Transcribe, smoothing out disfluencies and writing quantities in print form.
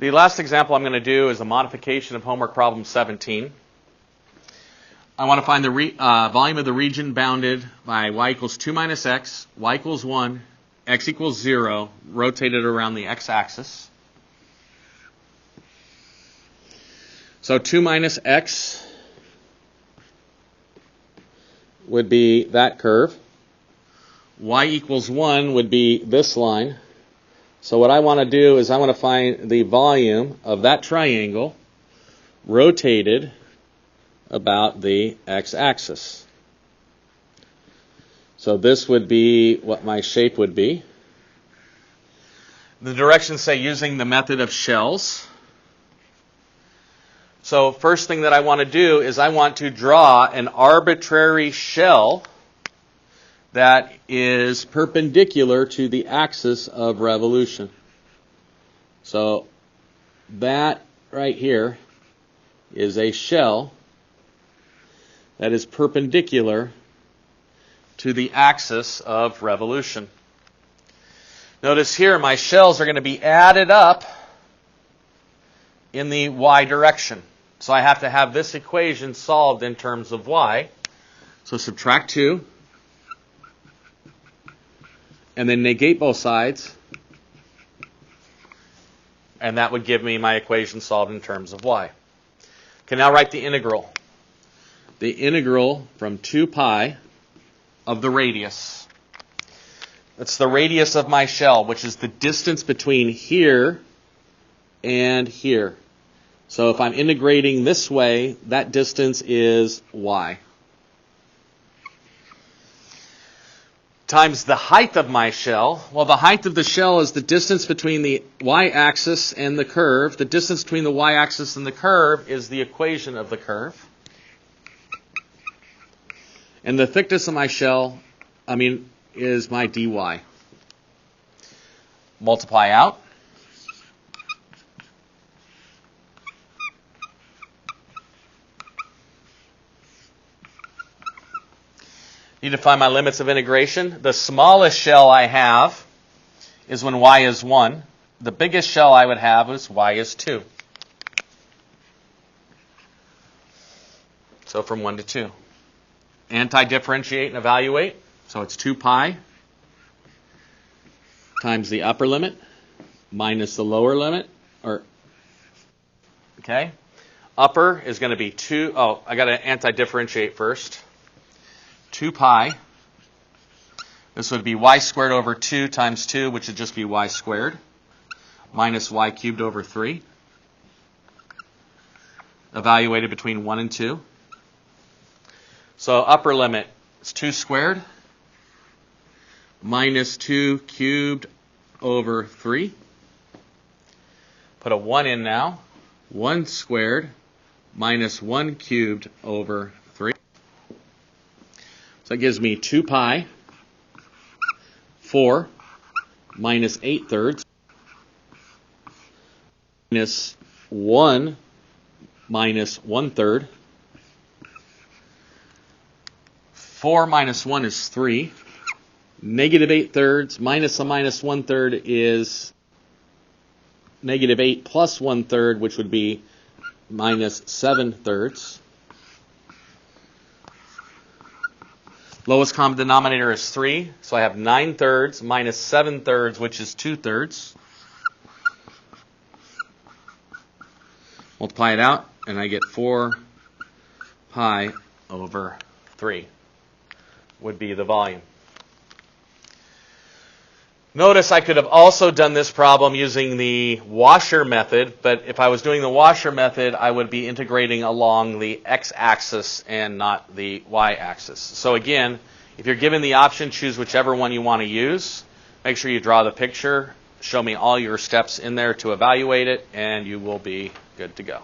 The last example I'm going to do is a modification of homework problem 17. I want to find the volume of the region bounded by y equals 2 minus x, y equals 1, x equals 0, rotated around the x-axis. So 2 minus x would be that curve. Y equals 1 would be this line. So what I want to do is I want to find the volume of that triangle rotated about the x-axis. So this would be what my shape would be. The directions say using the method of shells. So first thing that I want to do is I want to draw an arbitrary shell that is perpendicular to the axis of revolution. So that right here is a shell that is perpendicular to the axis of revolution. Notice here my shells are going to be added up in the y direction. So I have to have this equation solved in terms of y. So subtract 2. And then negate both sides. And that would give me my equation solved in terms of y. Okay, now write the integral. The integral from 2 pi of the radius. That's the radius of my shell, which is the distance between here and here. So if I'm integrating this way, that distance is y. Times the height of my shell. Well, the height of the shell is the distance between the y-axis and the curve. The distance between the y-axis and the curve is the equation of the curve. And the thickness of my shell, is my dy. Multiply out. Need to find my limits of integration. The smallest shell I have is when y is 1. The biggest shell I would have is y is 2. So from 1 to 2. Anti-differentiate and evaluate. So it's 2 pi times the upper limit minus the lower limit. Okay. Upper is going to be 2. Oh, I got to anti-differentiate first. 2 pi. This would be y squared over 2 times 2, which would just be y squared, minus y cubed over 3. Evaluated between 1 and 2. So upper limit is 2 squared minus 2 cubed over 3. Put a 1 in now. 1 squared minus 1 cubed over 3. So that gives me 2 pi, 4, minus 8 thirds, minus 1, minus 1 third. 4 minus 1 is 3. Negative 8 thirds minus a minus 1 third is negative 8 plus 1 third, which would be minus 7 thirds. Lowest common denominator is 3, so I have 9 thirds minus 7 thirds, which is 2 thirds. Multiply it out, and I get 4 pi over 3 would be the volume. Notice I could have also done this problem using the washer method, but if I was doing the washer method, I would be integrating along the x-axis and not the y-axis. So again, if you're given the option, choose whichever one you want to use. Make sure you draw the picture, show me all your steps in there to evaluate it, and you will be good to go.